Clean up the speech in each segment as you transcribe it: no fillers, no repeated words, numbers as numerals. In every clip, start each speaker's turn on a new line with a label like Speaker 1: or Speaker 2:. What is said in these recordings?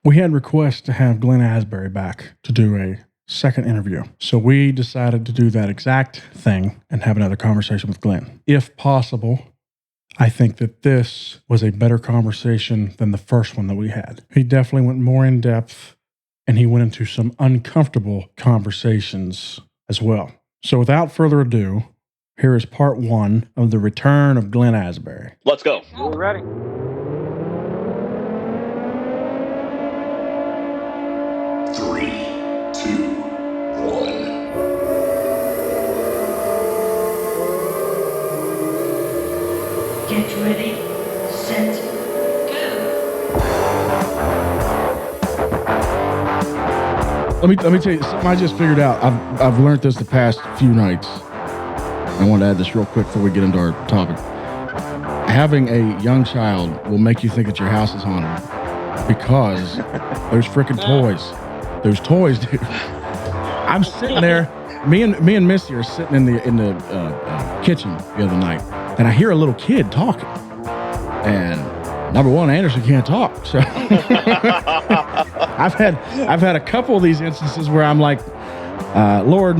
Speaker 1: We had requests to have Glen Asbury back to do a second interview. So we decided to do that exact thing and have another conversation with Glen. If possible, I think that this was a better conversation than the first one that we had. He definitely went more in depth and he went into some uncomfortable conversations as well. So without further ado, here is part one of the return of Glen Asbury.
Speaker 2: Let's go.
Speaker 3: We're ready.
Speaker 4: Three, two, one.
Speaker 5: Get ready, set, go.
Speaker 1: Let me tell you something I just figured out. I've learned this the past few nights. I want to add this real quick before we get into our topic. Having a young child will make you think that your house is haunted because there's freaking toys. There's toys, dude. I'm sitting there. Me and Missy are sitting in the kitchen the other night, and I hear a little kid talking. And number one, Anderson can't talk. So I've had a couple of these instances where I'm like, Lord,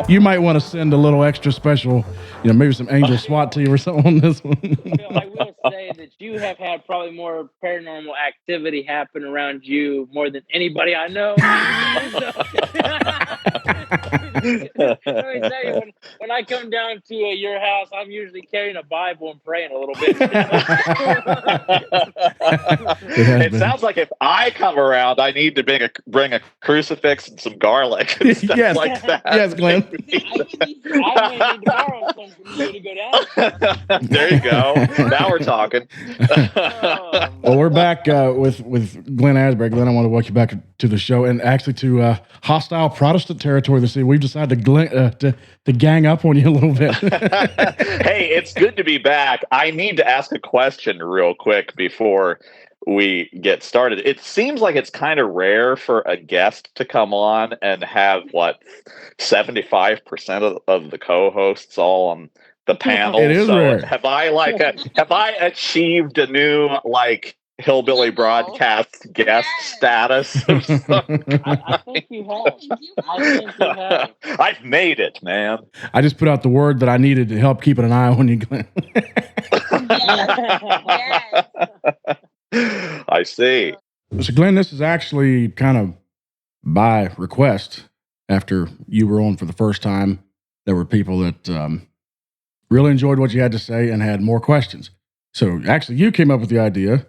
Speaker 1: you might want to send a little extra special, maybe some angel SWAT team or something on this one.
Speaker 3: I will say that you have had probably more paranormal activity happen around you more than anybody I know. When I come down to your house, I'm usually carrying a Bible and praying a little bit.
Speaker 2: It sounds like if I come around, I need to bring a crucifix and some garlic and stuff
Speaker 1: Yes.
Speaker 2: like that.
Speaker 1: Yes, Glenn.
Speaker 3: I may need to borrow some from you to go down.
Speaker 2: There you go. Now we're talking.
Speaker 1: Well, we're back with Glen Asbury. Glenn, I want to welcome you back to the show and actually to hostile Protestant territory this evening. We've decided to gang up on you a little bit.
Speaker 2: Hey, it's good to be back. I need to ask a question real quick before we get started. It seems like it's kind of rare for a guest to come on and have 75% of the co-hosts all on the panel.
Speaker 1: It is rare.
Speaker 2: Have I achieved a new Hillbilly broadcast guest status?
Speaker 3: I think you have.
Speaker 2: I've made it, man.
Speaker 1: I just put out the word that I needed to help keeping an eye on you, Glenn.
Speaker 5: Yes.
Speaker 2: I see.
Speaker 1: So, Glenn, this is actually kind of by request. After you were on for the first time, there were people that really enjoyed what you had to say and had more questions. So, actually, you came up with the idea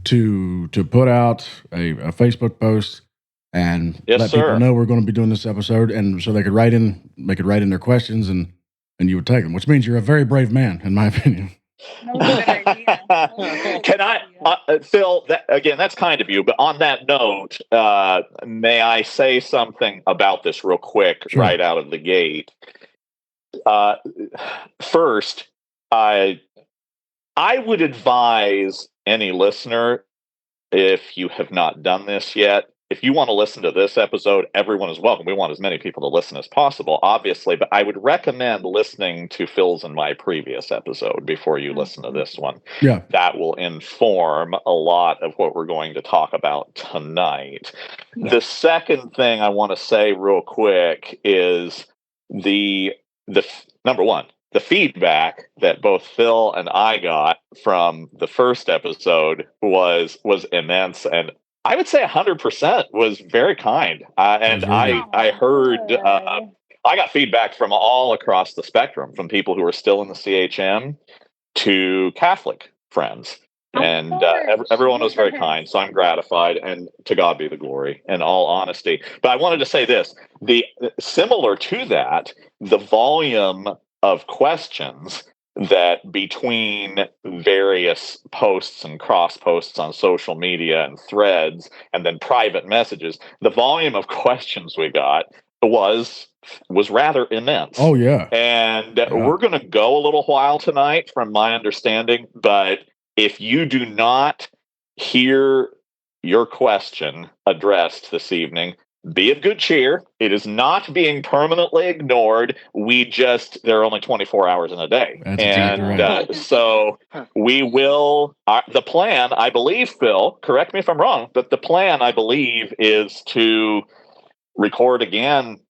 Speaker 1: to put out a Facebook post and let people know we're going to be doing this episode, and so they could write in their questions, and you would take them. Which means you're a very brave man, in my opinion.
Speaker 2: Can I, Phil? That's kind of you. But on that note, may I say something about this real quick,
Speaker 1: Sure.
Speaker 2: right out of the gate? First, I would advise any listener, if you have not done this yet, if you want to listen to this episode, everyone is welcome. We want as many people to listen as possible, obviously, but I would recommend listening to Phil's and my previous episode before you listen to this one.
Speaker 1: Yeah.
Speaker 2: That will inform a lot of what we're going to talk about tonight. Yeah. The second thing I want to say real quick is the number one, the feedback that both Phil and I got from the first episode was immense, and I would say 100% was very kind. And I heard, I got feedback from all across the spectrum, from people who are still in the CHM to Catholic friends. And everyone was very kind. So I'm gratified, and to God be the glory, in all honesty. But I wanted to say this, similar to that, the volume of questions that between various posts and cross posts on social media and threads and then private messages, the volume of questions we got was rather immense.
Speaker 1: Oh, yeah.
Speaker 2: And we're going to go a little while tonight, from my understanding. But if you do not hear your question addressed this evening, be of good cheer. It is not being permanently ignored. There are only 24 hours in a day.
Speaker 1: That's exactly right.
Speaker 2: So we will, the plan, I believe, Phil, correct me if I'm wrong, but the plan, I believe, is to record again,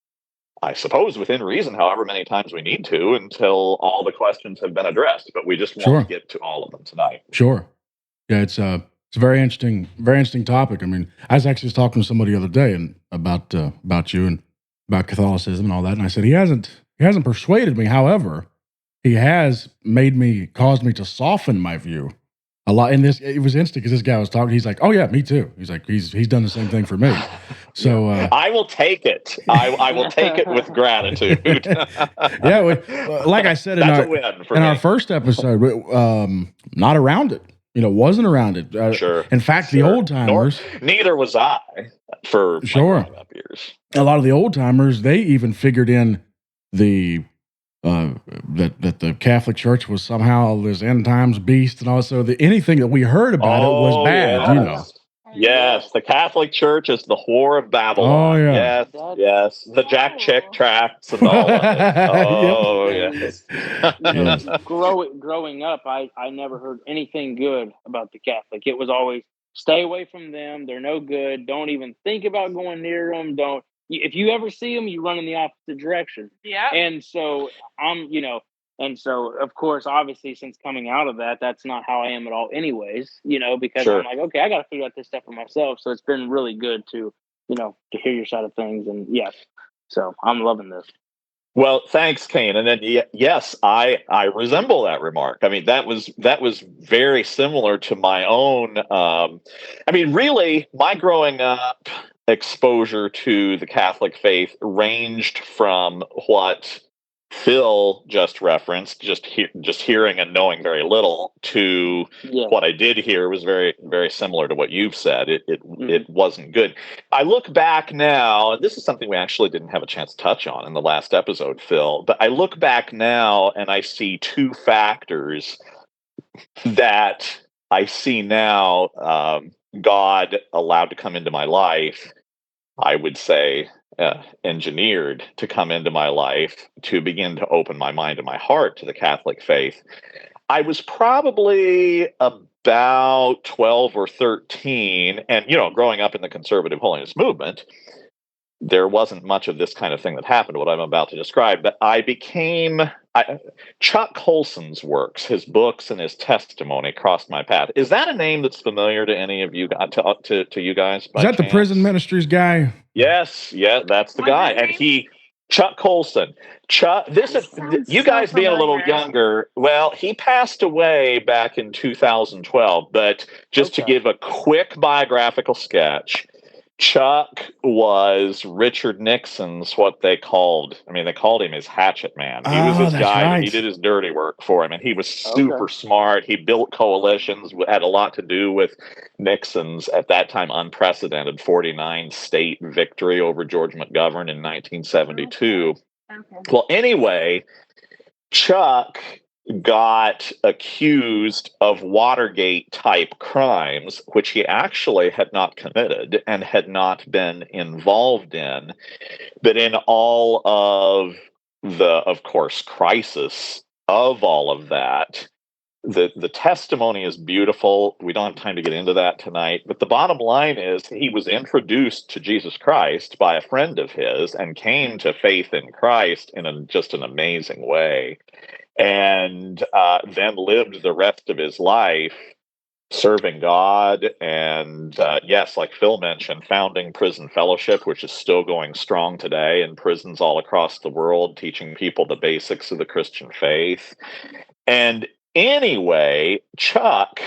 Speaker 2: I suppose within reason, however many times we need to, until all the questions have been addressed. But we just won't get to all of them tonight.
Speaker 1: Sure. Yeah, it's a very interesting topic. I mean, I was actually talking to somebody the other day and about you and about Catholicism and all that, and I said he hasn't persuaded me. However, he has caused me to soften my view a lot. And it was instant because this guy was talking. He's like, "Oh yeah, me too." He's like, he's done the same thing for me. So
Speaker 2: I will take it. I will take it with gratitude.
Speaker 1: Yeah, like I said in our first episode, not around it. Wasn't around it.
Speaker 2: Sure.
Speaker 1: In fact, the old timers.
Speaker 2: Neither was I for my growing up years.
Speaker 1: A lot of the old timers, they even figured in the that the Catholic Church was somehow this end times beast, and also anything that we heard about it was bad.
Speaker 2: Yes, the Catholic Church is the whore of Babylon.
Speaker 1: Oh yeah.
Speaker 2: Yes. The Jack Chick tracts and all of it. Oh yes.
Speaker 3: Growing up, I never heard anything good about the Catholic. It was always stay away from them. They're no good. Don't even think about going near them. If you ever see them, you run in the opposite direction.
Speaker 5: Yeah.
Speaker 3: And so and so, of course, obviously, since coming out of that, that's not how I am at all anyways, because I'm like, okay, I got to figure out this stuff for myself. So it's been really good to hear your side of things. And yes, so I'm loving this.
Speaker 2: Well, thanks, Kane. And then, yes, I resemble that remark. I mean, that was very similar to my own. Really, my growing up exposure to the Catholic faith ranged from what Phil just referenced, just hearing and knowing very little, to what I did hear was very, very similar to what you've said. It wasn't good. I look back now, and this is something we actually didn't have a chance to touch on in the last episode, Phil, but I look back now and I see two factors that I see now God allowed to come into my life, I would say, engineered to come into my life to begin to open my mind and my heart to the Catholic faith. I was probably about 12 or 13, and growing up in the conservative holiness movement, there wasn't much of this kind of thing that happened, what I'm about to describe, but Chuck Colson's works, his books and his testimony crossed my path. Is that a name that's familiar to any of you, to you guys?
Speaker 1: Is that the prison ministries guy?
Speaker 2: Yes, that's the guy. And Chuck Colson. You guys being a little younger, well, he passed away back in 2012, but just to give a quick biographical sketch, Chuck was Richard Nixon's they called him his hatchet man. He was his guy. Right. He did his dirty work for him, and he was super smart. He built coalitions, had a lot to do with Nixon's, at that time, unprecedented 49 state victory over George McGovern in 1972. Okay. Well, anyway, Chuck got accused of Watergate-type crimes, which he actually had not committed and had not been involved in. But in all of the, of course, crisis of all of that, the testimony is beautiful. We don't have time to get into that tonight. But the bottom line is he was introduced to Jesus Christ by a friend of his and came to faith in Christ in just an amazing way. And then lived the rest of his life serving God. And yes, like Phil mentioned, founding Prison Fellowship, which is still going strong today in prisons all across the world, teaching people the basics of the Christian faith. And anyway, Chuck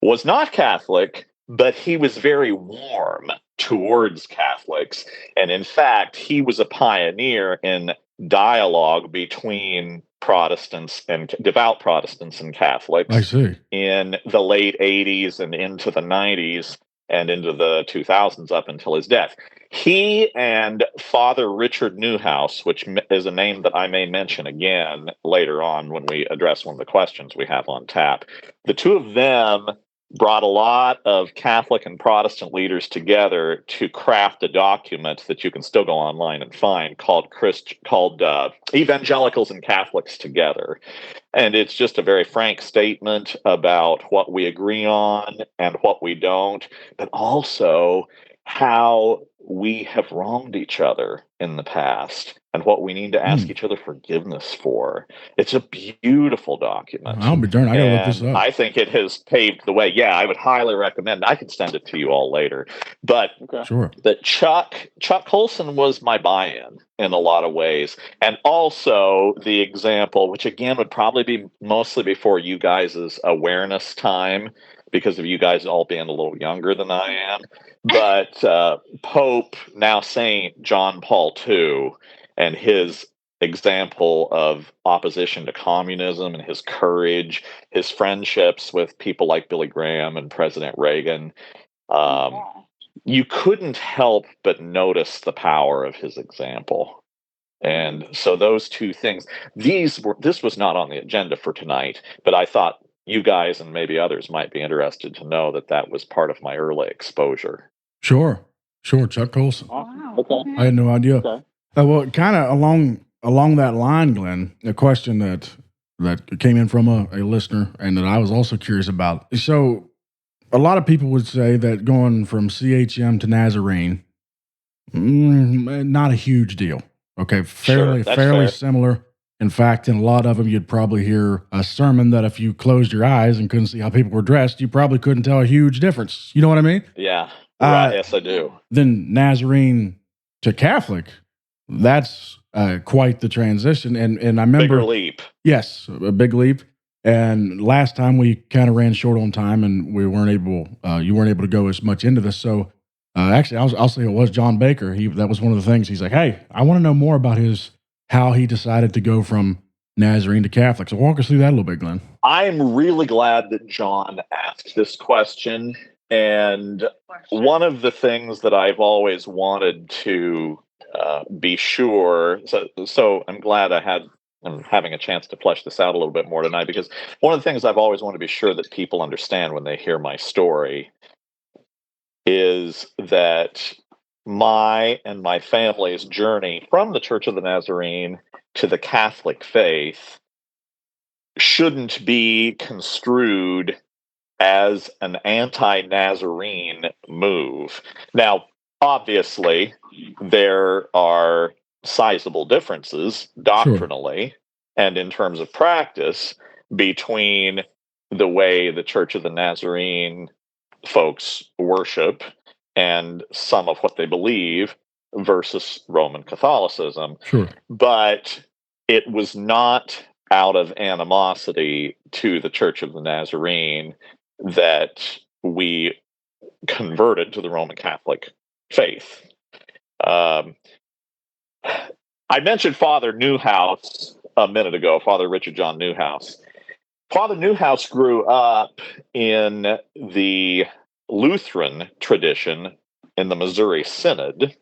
Speaker 2: was not Catholic, but he was very warm towards Catholics. And in fact, he was a pioneer in dialogue between Protestants and devout Protestants and Catholics.
Speaker 1: I see.
Speaker 2: In the late 80s and into the 90s and into the 2000s up until his death. He and Father Richard Newhouse, which is a name that I may mention again later on when we address one of the questions we have on tap, the two of them brought a lot of Catholic and Protestant leaders together to craft a document that you can still go online and find called Evangelicals and Catholics Together. And it's just a very frank statement about what we agree on and what we don't, but also how we have wronged each other in the past and what we need to ask each other forgiveness for. It's a beautiful document.
Speaker 1: I'll be darned. I gotta look this up.
Speaker 2: I think it has paved the way. Yeah, I would highly recommend. I can send it to you all later. But
Speaker 1: Sure.
Speaker 2: that Chuck Colson was my buy-in in a lot of ways. And also the example, which again would probably be mostly before you guys' awareness time, because of you guys all being a little younger than I am. But Pope, now Saint John Paul II, and his example of opposition to communism and his courage, his friendships with people like Billy Graham and President Reagan, you couldn't help but notice the power of his example. And so those two things, this was not on the agenda for tonight, but I thought you guys and maybe others might be interested to know that was part of my early exposure.
Speaker 1: Sure. Chuck Colson.
Speaker 3: Awesome. Okay.
Speaker 1: I had no idea.
Speaker 3: Okay.
Speaker 1: Well, kind of along that line, Glenn, a question that came in from a listener and that I was also curious about. So a lot of people would say that going from CHM to Nazarene, not a huge deal. Okay, fairly
Speaker 2: fair.
Speaker 1: similar. In fact, in a lot of them, you'd probably hear a sermon that if you closed your eyes and couldn't see how people were dressed, you probably couldn't tell a huge difference. You know what I mean?
Speaker 2: Yeah. Right. Yes, I do.
Speaker 1: Then Nazarene to Catholic, that's quite the transition. And I remember...
Speaker 2: Bigger leap.
Speaker 1: Yes, a big leap. And last time we kind of ran short on time and we weren't able, you weren't able to go as much into this. So actually, I'll say it was John Baker. That was one of the things. He's like, hey, I want to know more about how he decided to go from Nazarene to Catholic. So walk us through that a little bit, Glenn.
Speaker 2: I'm really glad that John asked this question. And one of the things that I've always wanted to be sure, so I'm glad I'm having a chance to flesh this out a little bit more tonight, because one of the things I've always wanted to be sure that people understand when they hear my story is that my and my family's journey from the Church of the Nazarene to the Catholic faith shouldn't be construed as an anti-Nazarene move. Now, obviously, there are sizable differences doctrinally and in terms of practice between the way the Church of the Nazarene folks worship and some of what they believe versus Roman Catholicism.
Speaker 1: Sure.
Speaker 2: But it was not out of animosity to the Church of the Nazarene that we converted to the Roman Catholic faith. I mentioned Father Newhouse a minute ago, Father Richard John Newhouse. Father Newhouse grew up in the Lutheran tradition in the Missouri Synod.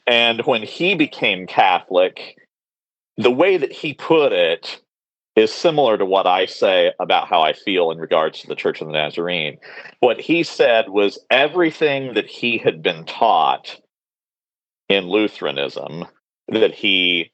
Speaker 2: And when he became Catholic, the way that he put it is similar to what I say about how I feel in regards to the Church of the Nazarene. What he said was everything that he had been taught in Lutheranism that he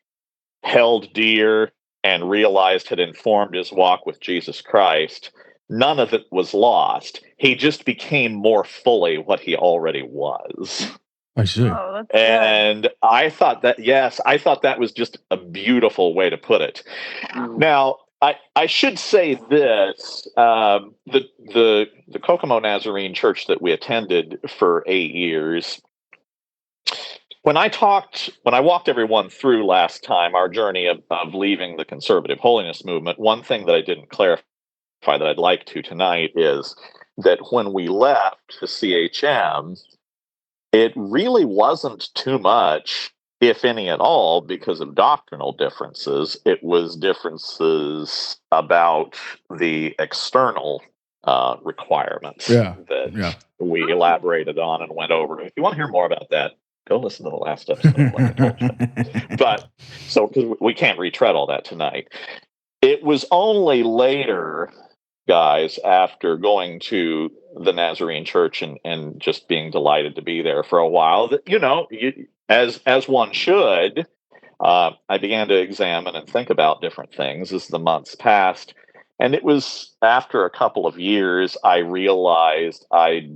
Speaker 2: held dear and realized had informed his walk with Jesus Christ, none of it was lost. He just became more fully what he already was.
Speaker 1: I see.
Speaker 5: Oh, that's
Speaker 2: And I thought that was just a beautiful way to put it. Now, I should say this: the Kokomo Nazarene Church that we attended for 8 years. When I walked everyone through last time our journey of leaving the conservative holiness movement, one thing that I didn't clarify that I'd like to tonight is that when we left the CHM, it really wasn't too much, if any at all, because of doctrinal differences. It was differences about the external requirements that we elaborated on and went over. If you want to hear more about that, go listen to the last episode. Like I told you. But so because we can't retread all that tonight. It was only later guys after going to the Nazarene church and just being delighted to be there for a while. That as one should, I began to examine and think about different things as the months passed. And it was after a couple of years I realized I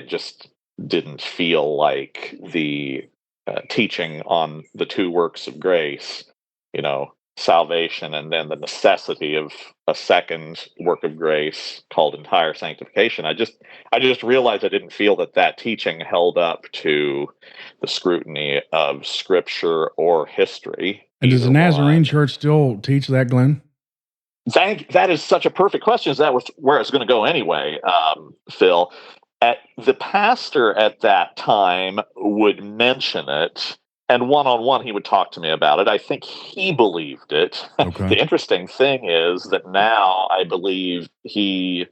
Speaker 2: just didn't feel like the teaching on the two works of grace, salvation, and then the necessity of a second work of grace called entire sanctification. I just realized I didn't feel that teaching held up to the scrutiny of Scripture or history.
Speaker 1: And does the Nazarene church still teach that, Glenn?
Speaker 2: That is such a perfect question. That was where I was going to go anyway, Phil. The pastor at that time would mention it, and one-on-one he would talk to me about it. I think he believed it.
Speaker 1: Okay.
Speaker 2: The interesting thing is that now I believe he's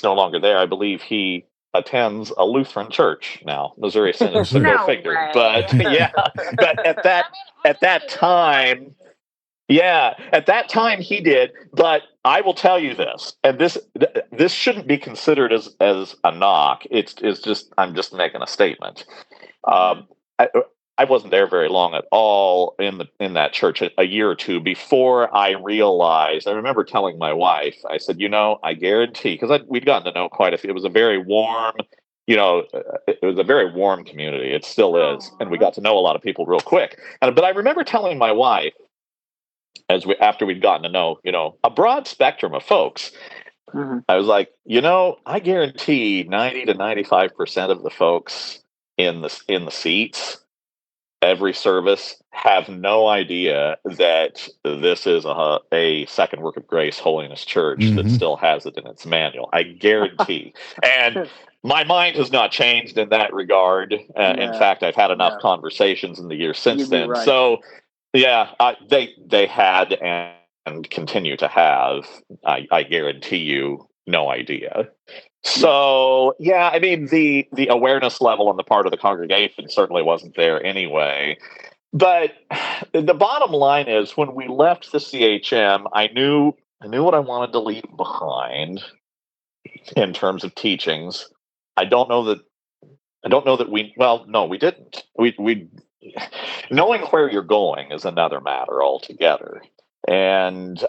Speaker 2: no longer there. I believe he attends a Lutheran church now, Missouri Synod. So go figure.
Speaker 5: Way.
Speaker 2: But yeah, but at that time. Yeah, at that time he did, but I will tell you this, and this shouldn't be considered as a knock. It's just I'm just making a statement. I wasn't there very long at all in that church, a year or two before I realized. I remember telling my wife, I said, I guarantee, because we'd gotten to know quite a few. It was a very warm, it was a very warm community. It still is, and we got to know a lot of people real quick. But I remember telling my wife, after we'd gotten to know, a broad spectrum of folks, I was like, I guarantee 90 to 95% of the folks in the seats every service have no idea that this is a second work of grace holiness church that still has it in its manual. I guarantee. And my mind has not changed in that regard. In fact, I've had enough conversations in the years since then.
Speaker 3: Right.
Speaker 2: So yeah, they had and continue to have, I guarantee you, no idea. So yeah, I mean the awareness level on the part of the congregation certainly wasn't there anyway. But the bottom line is, when we left the CHM, I knew what I wanted to leave behind in terms of teachings. I don't know that we didn't. We knowing where you're going is another matter altogether. And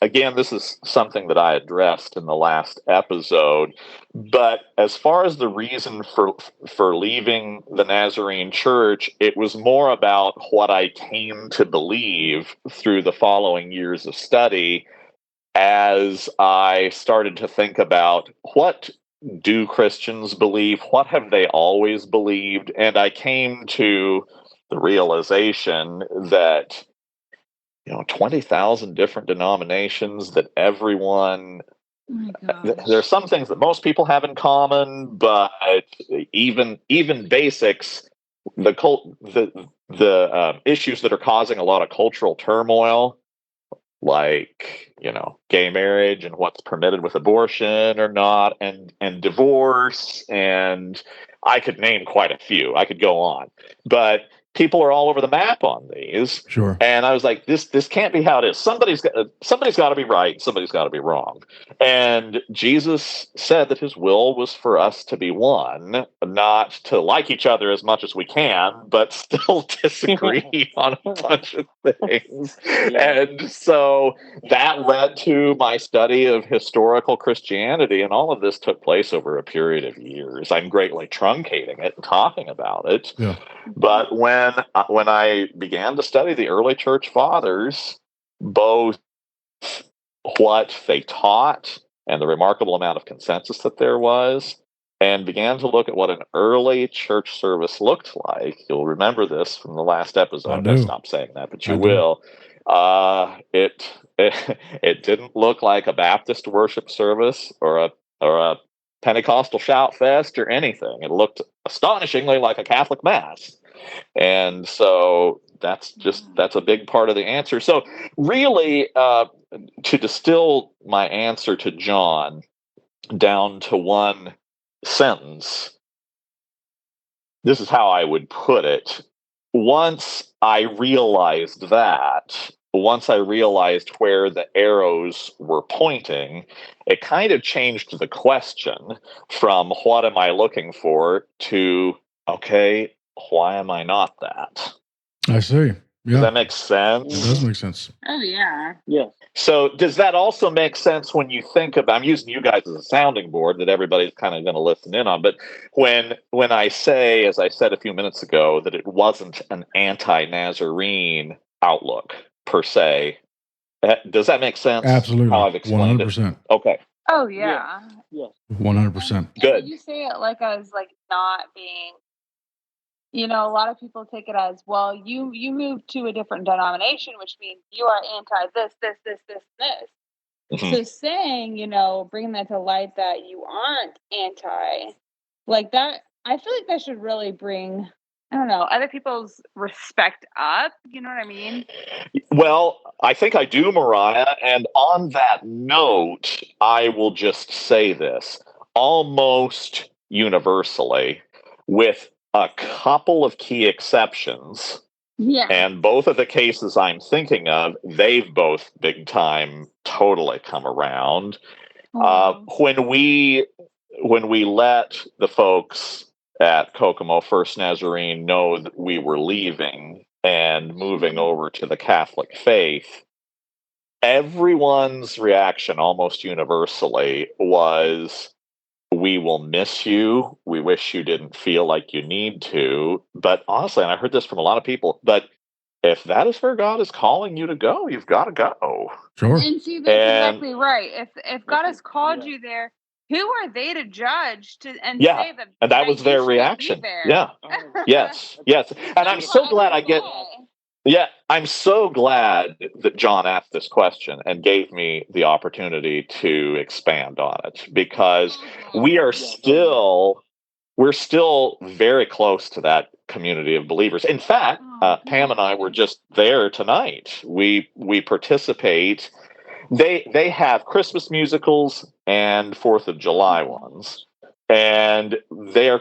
Speaker 2: again, this is something that I addressed in the last episode. But as far as the reason for leaving the Nazarene church, it was more about what I came to believe through the following years of study, as I started to think about what do Christians believe? What have they always believed? And I came to the realization that 20,000 different denominations, that everyone, there's some things that most people have in common, but even basics, the issues that are causing a lot of cultural turmoil, like gay marriage and what's permitted with abortion or not, and divorce, and I could name quite a few. I could go on, but people are all over the map on these.
Speaker 1: Sure.
Speaker 2: And I was like, this can't be how it is. Somebody's got to be right. Somebody's got to be wrong. And Jesus said that his will was for us to be one, not to like each other as much as we can, but still disagree on a bunch of things. Yeah. And so that led to my study of historical Christianity, and all of this took place over a period of years. I'm greatly truncating it and talking about it.
Speaker 1: Yeah.
Speaker 2: But when I began to study the early church fathers, both what they taught and the remarkable amount of consensus that there was, and began to look at what an early church service looked like, you'll remember this from the last episode. I'm going to stop saying that, but you will. It didn't look like a Baptist worship service or a Pentecostal shout fest or anything. It looked astonishingly like a Catholic mass. And so that's a big part of the answer. So really, to distill my answer to John down to one sentence, this is how I would put it. Once I realized that, once I realized where the arrows were pointing, it kind of changed the question from what am I looking for to, okay, why am I not that?
Speaker 1: I see.
Speaker 2: Does
Speaker 1: Yeah,
Speaker 2: that make sense?
Speaker 1: it does make sense.
Speaker 5: Oh yeah.
Speaker 3: Yes.
Speaker 2: So does that also make sense when you think about, I'm using you guys as a sounding board that everybody's kind of going to listen in on, but when I say, as I said a few minutes ago, that it wasn't an anti-Nazarene outlook per se, does that make sense?
Speaker 1: Absolutely.
Speaker 2: How I've explained
Speaker 1: 100%.
Speaker 2: it? Okay,
Speaker 6: Oh yeah.
Speaker 3: Yes.
Speaker 1: 100%.
Speaker 6: And
Speaker 2: good.
Speaker 6: you say it like as like not being, you know, a lot of people take it as, well, you moved to a different denomination, which means you are anti this, this, this, this, this.
Speaker 2: Mhm.
Speaker 6: So saying, you know, bringing that to light that you aren't anti, like that, I feel like that should really bring, I don't know, other people's respect up. You know what I mean?
Speaker 2: Well, I think I do, Mariah. And on that note, I will just say this almost universally, with a couple of key exceptions.
Speaker 6: Yeah.
Speaker 2: And both of the cases I'm thinking of, they've both big time totally come around. When we let the folks at Kokomo First Nazarene know that we were leaving and moving over to the Catholic faith, everyone's reaction almost universally was, we will miss you. We wish you didn't feel like you need to. But honestly, and I heard this from a lot of people, but if that is where God is calling you to go, you've got to go.
Speaker 1: Sure.
Speaker 6: And see, that's
Speaker 2: And-
Speaker 6: exactly right. If God has called you there, who are they to judge and
Speaker 2: Yeah,
Speaker 6: say that?
Speaker 2: And that was
Speaker 6: you
Speaker 2: their
Speaker 6: shouldn't be
Speaker 2: reaction.
Speaker 6: there?
Speaker 2: Yeah. Yes. Yes. And I'm so glad I get. Yeah, I'm so glad that John asked this question and gave me the opportunity to expand on it, because we're still very close to that community of believers. In fact, Pam and I were just there tonight. We participate. They have Christmas musicals and 4th of July ones. And they're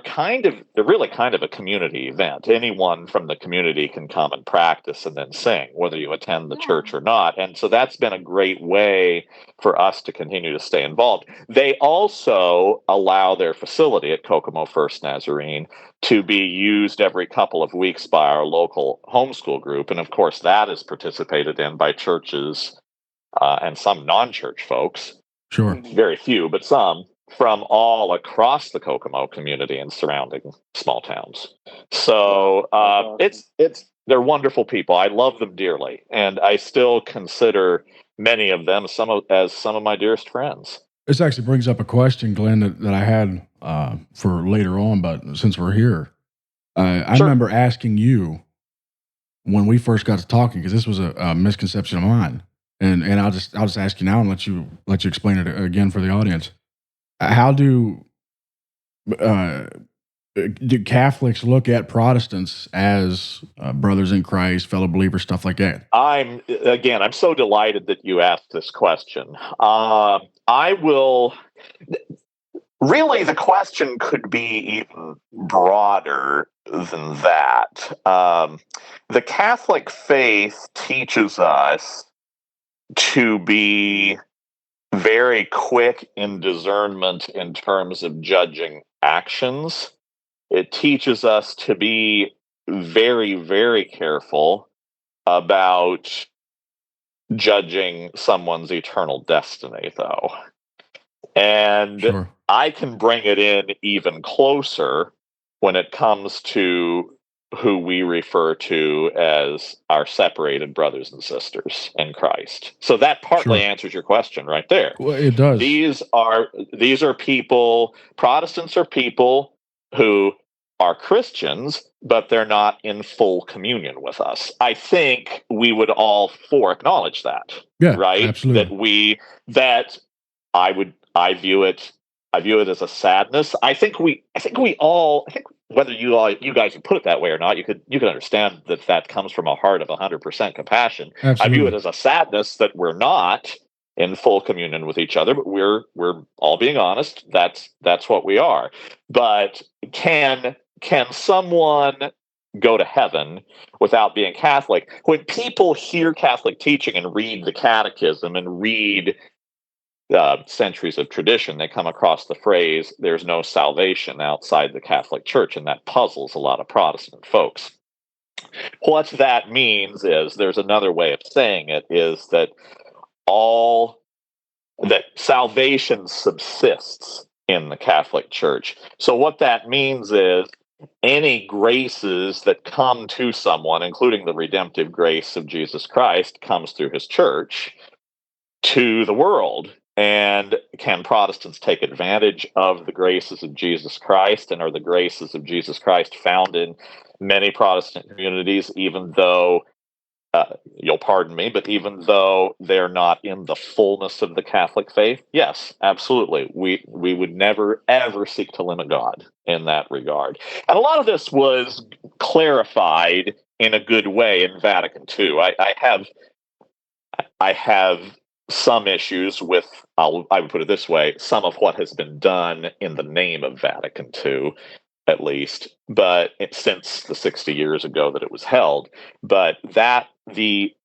Speaker 2: really kind of a community event. Anyone from the community can come and practice and then sing, whether you attend the church or not. And so that's been a great way for us to continue to stay involved. They also allow their facility at Kokomo First Nazarene to be used every couple of weeks by our local homeschool group. And of course, that is participated in by churches and some non-church folks.
Speaker 1: Sure.
Speaker 2: Very few, but some, from all across the Kokomo community and surrounding small towns. So they're wonderful people. I love them dearly, and I still consider many of them some of my dearest friends.
Speaker 1: This actually brings up a question, Glenn, that I had for later on, but since we're here, I
Speaker 2: Sure.
Speaker 1: remember asking you when we first got to talking, because this was a misconception of mine, and I'll just ask you now and let you explain it again for the audience. How do Catholics look at Protestants as brothers in Christ, fellow believers, stuff like that?
Speaker 2: I'm so delighted that you asked this question. I will. Really, the question could be even broader than that. The Catholic faith teaches us to be very quick in discernment in terms of judging actions. It teaches us to be very, very careful about judging someone's eternal destiny, though. And
Speaker 1: Sure.
Speaker 2: I can bring it in even closer when it comes to who we refer to as our separated brothers and sisters in Christ. So that partly answers your question right there.
Speaker 1: Well, it does.
Speaker 2: These are people, Protestants are people who are Christians, but they're not in full communion with us. I think we would all four acknowledge that.
Speaker 1: Yeah,
Speaker 2: right?
Speaker 1: absolutely.
Speaker 2: I view it as a sadness. I think whether you guys would put it that way or not, you could understand that comes from a heart of 100% compassion.
Speaker 1: Absolutely.
Speaker 2: I view it as a sadness that we're not in full communion with each other, but we're all being honest. That's what we are. But can someone go to heaven without being Catholic. When people hear Catholic teaching and read the catechism and read centuries of tradition, they come across the phrase, there's no salvation outside the Catholic Church, and that puzzles a lot of Protestant folks. What that means is, there's another way of saying it, is that that salvation subsists in the Catholic Church. So what that means is, any graces that come to someone, including the redemptive grace of Jesus Christ, comes through his church to the world. And can Protestants take advantage of the graces of Jesus Christ? And are the graces of Jesus Christ found in many Protestant communities, even though, you'll pardon me, but even though they're not in the fullness of the Catholic faith? Yes, absolutely. We would never, ever seek to limit God in that regard. And a lot of this was clarified in a good way in Vatican II. I have some issues with, I would put it this way, some of what has been done in the name of Vatican II, at least, but since the 60 years ago that it was held. But that the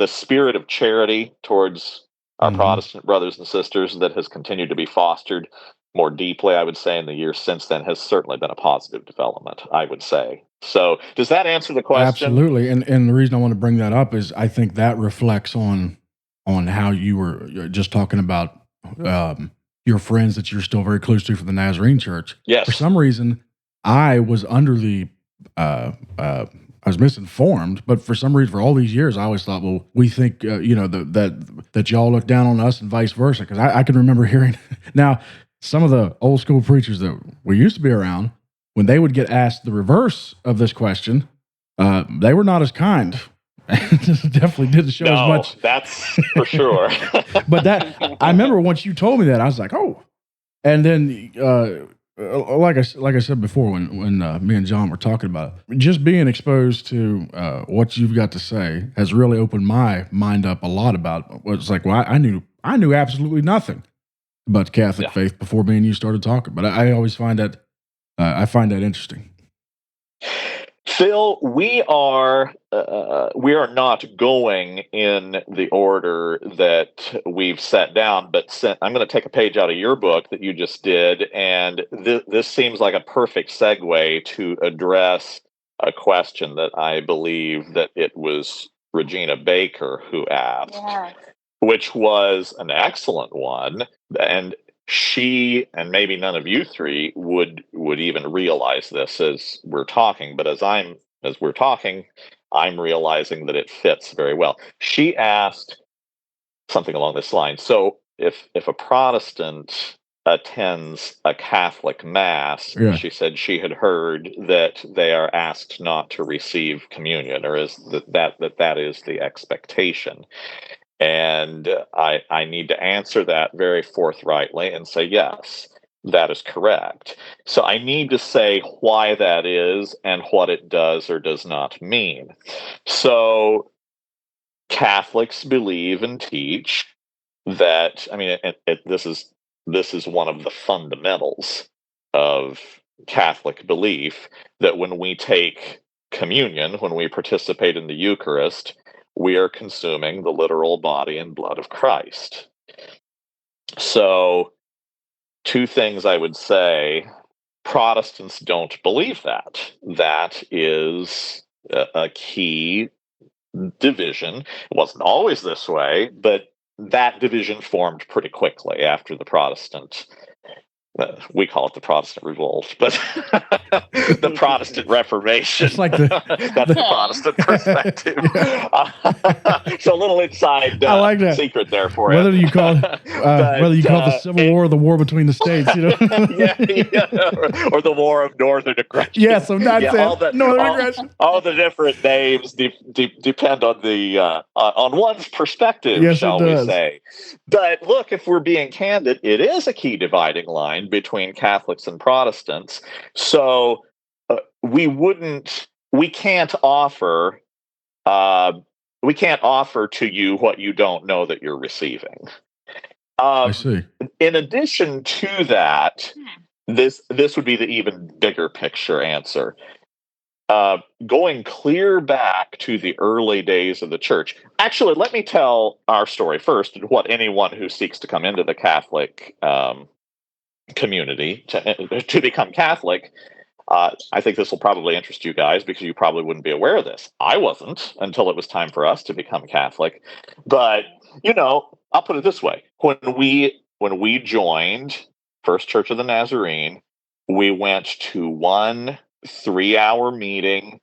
Speaker 2: spirit of charity towards our Protestant brothers and sisters that has continued to be fostered more deeply, I would say, in the years since then, has certainly been a positive development, I would say. So does that answer the question?
Speaker 1: Absolutely. And the reason I want to bring that up is I think that reflects on how you were just talking about your friends that you're still very close to from the Nazarene Church.
Speaker 2: Yes.
Speaker 1: For some reason, I was under the I was misinformed, but for some reason, for all these years, I always thought, well, we think that y'all look down on us and vice versa. Because I can remember hearing now some of the old school preachers that we used to be around, when they would get asked the reverse of this question, they were not as kind. Definitely didn't show as much.
Speaker 2: That's for sure.
Speaker 1: But I remember once you told me that, I was like, oh. And then, like I said before, when me and John were talking about it, just being exposed to what you've got to say has really opened my mind up a lot about what's like. Well, I knew absolutely nothing about the Catholic faith before me and you started talking. But I always find that interesting.
Speaker 2: Phil, we are not going in the order that we've set down, but I'm going to take a page out of your book that you just did, and this seems like a perfect segue to address a question that I believe that it was Regina Baker who asked, which was an excellent one, and she, and maybe none of you three would even realize this as we're talking, but as we're talking, I'm realizing that it fits very well. She asked something along this line. So if a Protestant attends a Catholic mass, she said she had heard that they are asked not to receive communion, or is that is the expectation. And I need to answer that very forthrightly and say, yes, that is correct. So I need to say why that is and what it does or does not mean. So Catholics believe and teach that, I mean, this is one of the fundamentals of Catholic belief, that when we take communion, when we participate in the Eucharist, we are consuming the literal body and blood of Christ. So, two things I would say: Protestants don't believe that. That is a key division. It wasn't always this way, but that division formed pretty quickly after the Protestant. We call it the Protestant Revolt, but the Protestant Reformation.
Speaker 1: It's like
Speaker 2: that's the Protestant perspective. So a little inside
Speaker 1: I like that
Speaker 2: secret there for
Speaker 1: whether
Speaker 2: you.
Speaker 1: You call it the Civil War or the war between the states,
Speaker 2: or the War of Northern Aggression.
Speaker 1: Yes, I'm not saying Northern Aggression.
Speaker 2: All the different names depend on the on one's perspective,
Speaker 1: yes,
Speaker 2: shall we say? But look, if we're being candid, it is a key dividing line between Catholics and Protestants. So we can't offer to you what you don't know that you're receiving.
Speaker 1: I see.
Speaker 2: In addition to that, this would be the even bigger picture answer. going clear back to the early days of the church. Actually, let me tell our story first, and what anyone who seeks to come into the Catholic community to become Catholic. I think this will probably interest you guys because you probably wouldn't be aware of this. I wasn't until it was time for us to become Catholic. But, I'll put it this way. When we joined First Church of the Nazarene, we went to one 3-hour meeting.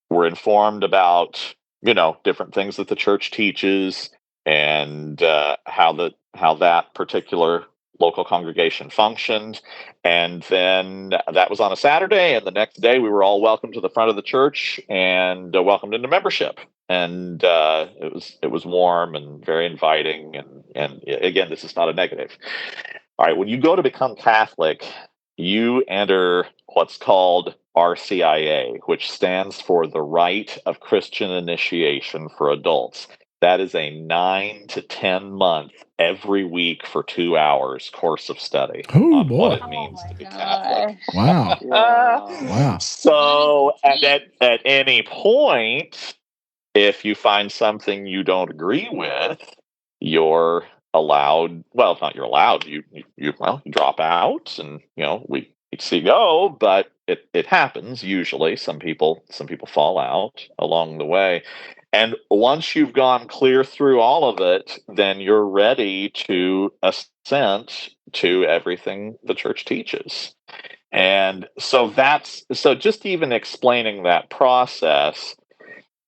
Speaker 2: We're informed about, different things that the church teaches and how that particular local congregation functioned. And then that was on a Saturday, and the next day we were all welcomed to the front of the church and welcomed into membership. And it was warm and very inviting. And again, this is not a negative. All right, when you go to become Catholic, you enter what's called RCIA, which stands for the Rite of Christian Initiation for Adults. That is a 9 to 10 month, every week for 2 hours course of study on what it means to be Catholic.
Speaker 1: Wow.
Speaker 3: Wow.
Speaker 2: So at any point, if you find something you don't agree with, you're allowed. Well, it's not you're allowed. You drop out, and we see go. But it happens usually. Some people fall out along the way. And once you've gone clear through all of it, then you're ready to assent to everything the church teaches. And so just even explaining that process,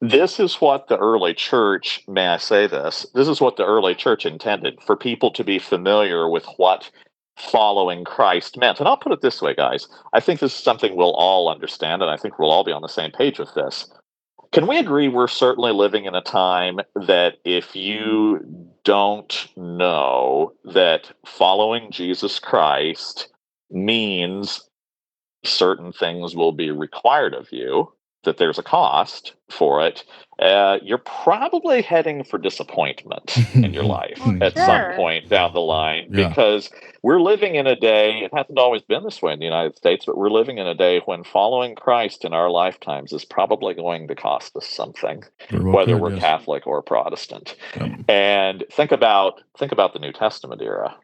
Speaker 2: this is what the early church, may I say this? This is what the early church intended, for people to be familiar with what following Christ meant. And I'll put it this way, guys. I think this is something we'll all understand, and I think we'll all be on the same page with this. Can we agree we're certainly living in a time that if you don't know that following Jesus Christ means certain things will be required of you, that there's a cost for it, you're probably heading for disappointment in your life at some point down the line, because we're living in a day, it hasn't always been this way in the United States, but we're living in a day when following Christ in our lifetimes is probably going to cost us something, whether we're Catholic or Protestant. And think about the New Testament era.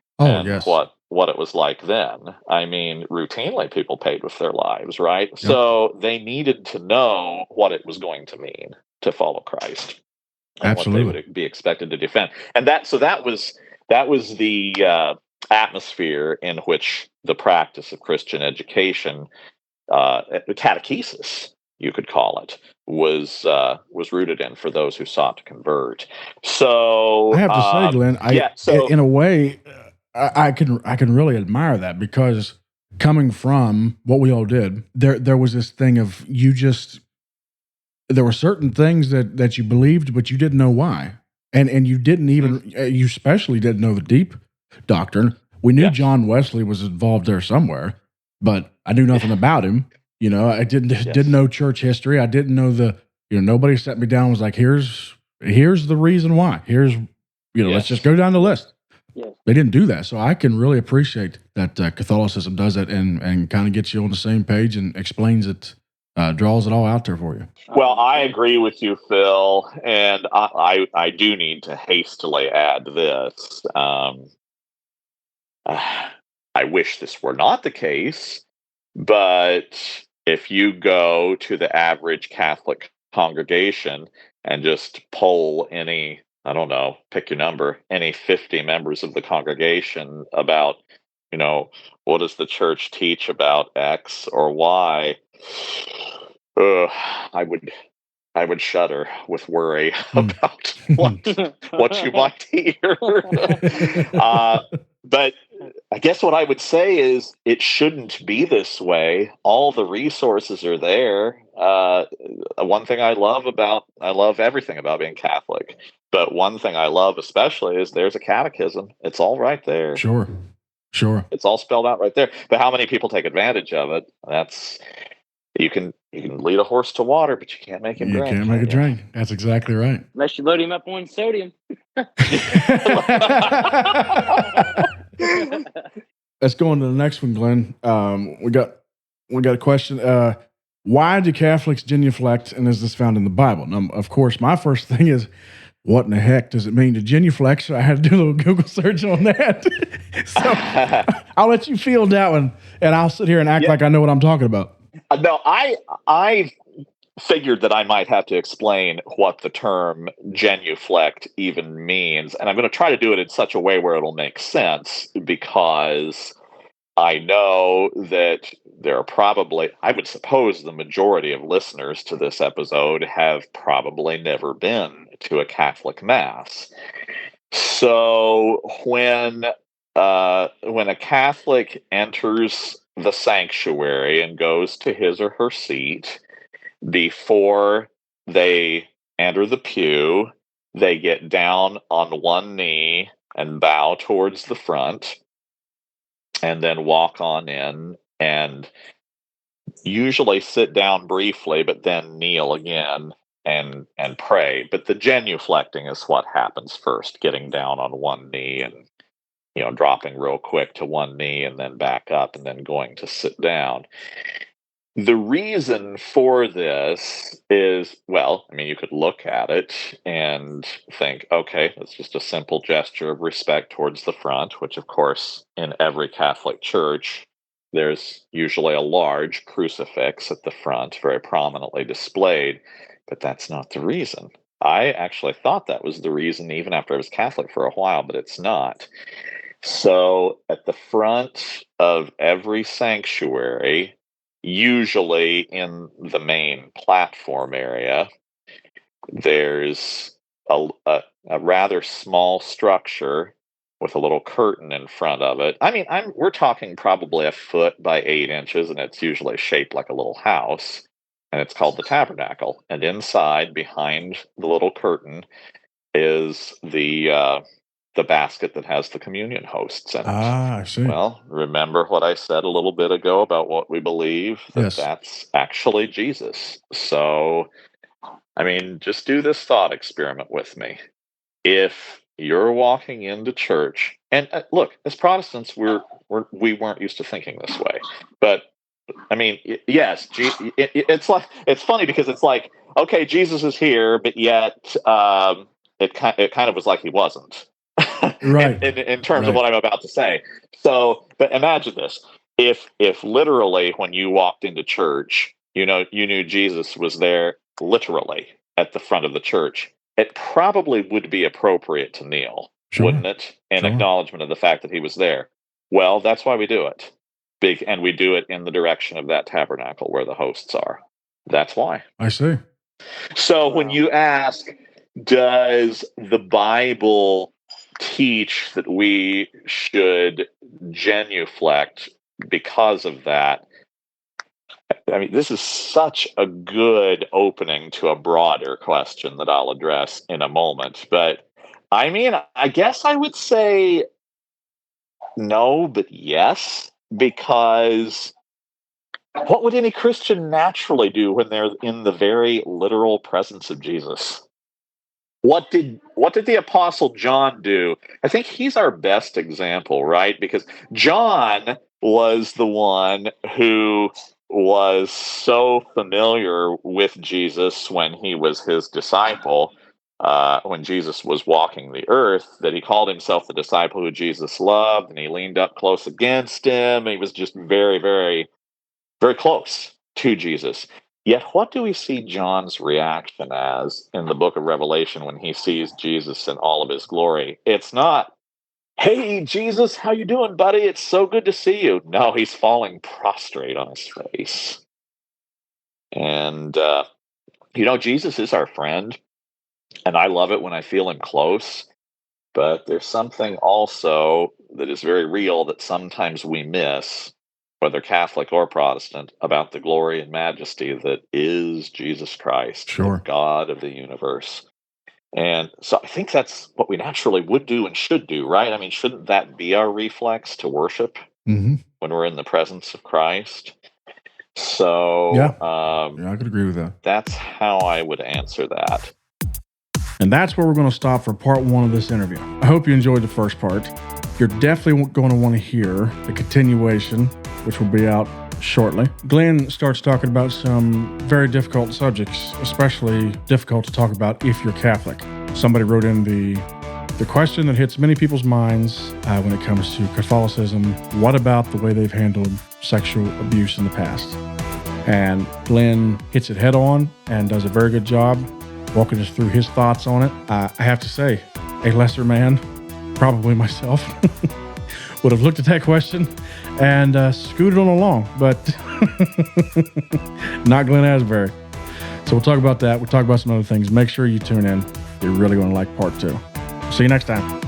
Speaker 2: What it was like then. I mean, routinely people paid with their lives, right? Yep. So they needed to know what it was going to mean to follow Christ, and
Speaker 1: Absolutely.
Speaker 2: what they would be expected to defend. And that was the atmosphere in which the practice of Christian education, catechesis, you could call it, was rooted in for those who sought to convert. So
Speaker 1: I have to say, Glenn, in a way, I can really admire that, because coming from what we all did, there was this thing of there were certain things that you believed, but you didn't know why, and you didn't even you especially didn't know the deep doctrine. We knew John Wesley was involved there somewhere, but I knew nothing about him. I didn't know church history. I didn't know nobody sat me down and was like, here's the reason why. Let's just go down the list.
Speaker 3: Yes.
Speaker 1: They didn't do that. So I can really appreciate that Catholicism does it and kind of gets you on the same page and explains it, draws it all out there for you.
Speaker 2: Well, I agree with you, Phil, and I do need to hastily add this. I wish this were not the case, but if you go to the average Catholic congregation and just poll any, I don't know, pick your number, any 50 members of the congregation about, what does the church teach about X or Y? I would shudder with worry about what you might hear. But I guess what I would say is it shouldn't be this way. All the resources are there. One thing I love everything about being Catholic, but one thing I love especially is there's a catechism. It's all right there.
Speaker 1: Sure.
Speaker 2: It's all spelled out right there. But how many people take advantage of it? You can lead a horse to water, but you can't make him drink.
Speaker 1: You can't make it drink. That's exactly right.
Speaker 3: Unless you load him up on sodium.
Speaker 1: Let's go on to the next one, Glenn. We got a question. why do Catholics genuflect, and is this found in the Bible? Now, of course, my first thing is, what in the heck does it mean to genuflect? So I had to do a little Google search on that. So I'll let you field that one, and I'll sit here and act like I know what I'm talking about.
Speaker 2: No, I figured that I might have to explain what the term genuflect even means, and I'm going to try to do it in such a way where it'll make sense, because I know that there are probably, I would suppose the majority of listeners to this episode have probably never been to a Catholic Mass. So when a Catholic enters the sanctuary and goes to his or her seat, before they enter the pew, they get down on one knee and bow towards the front, and then walk on in and usually sit down briefly, but then kneel again and pray. But the genuflecting is what happens first, getting down on one knee and, you know, dropping real quick to one knee and then back up and then going to sit down. The reason for this is, well, I mean, you could look at it and think, okay, it's just a simple gesture of respect towards the front, which, of course, in every Catholic church, there's usually a large crucifix at the front, very prominently displayed, but that's not the reason. I actually thought that was the reason even after I was Catholic for a while, but it's not. So at the front of every sanctuary, usually in the main platform area, there's a rather small structure with a little curtain in front of it. I mean, we're talking probably 1 foot by 8 inches, and it's usually shaped like a little house, and it's called the tabernacle. And inside, behind the little curtain, is the basket that has the communion hosts in it.
Speaker 1: Ah, I see.
Speaker 2: Well, remember what I said a little bit ago about what we believe, that's actually Jesus. So, I mean, just do this thought experiment with me. If you're walking into church, and look, as Protestants, we weren't used to thinking this way, but I mean, yes, it's funny because it's like, okay, Jesus is here, but yet it kind of was like he wasn't.
Speaker 1: Right.
Speaker 2: in terms of what I'm about to say. So, but imagine this. If literally when you walked into church, you knew Jesus was there literally at the front of the church, it probably would be appropriate to kneel, wouldn't it? In acknowledgement of the fact that he was there. Well, that's why we do it. And we do it in the direction of that tabernacle where the hosts are. That's why.
Speaker 1: I see.
Speaker 2: So when you ask, does the Bible teach that we should genuflect because of that? I mean, this is such a good opening to a broader question that I'll address in a moment. But I mean, I guess I would say no, but yes, because what would any Christian naturally do when they're in the very literal presence of Jesus? What did the Apostle John do? I think he's our best example, right? Because John was the one who was so familiar with Jesus when he was his disciple, when Jesus was walking the earth, that he called himself the disciple who Jesus loved, and he leaned up close against him. He was just very, very, very close to Jesus. Yet what do we see John's reaction as in the book of Revelation when he sees Jesus in all of his glory? It's not, hey, Jesus, how you doing, buddy? It's so good to see you. No, he's falling prostrate on his face. And, Jesus is our friend, and I love it when I feel him close. But there's something also that is very real that sometimes we miss, whether Catholic or Protestant, about the glory and majesty that is Jesus Christ, the God of the universe. And so I think that's what we naturally would do and should do, right? I mean, shouldn't that be our reflex to worship when we're in the presence of Christ? So,
Speaker 1: I could agree with that.
Speaker 2: That's how I would answer that.
Speaker 1: And that's where we're going to stop for part 1 of this interview. I hope you enjoyed the first part. You're definitely going to want to hear the continuation, which will be out shortly. Glen starts talking about some very difficult subjects, especially difficult to talk about if you're Catholic. Somebody wrote in the question that hits many people's minds when it comes to Catholicism. What about the way they've handled sexual abuse in the past? And Glen hits it head on and does a very good job walking us through his thoughts on it. I have to say, a lesser man, probably myself, would have looked at that question and scooted on along, but not Glen Asbury. So we'll talk about that. We'll talk about some other things. Make sure you tune in. You're really going to like part 2. See you next time.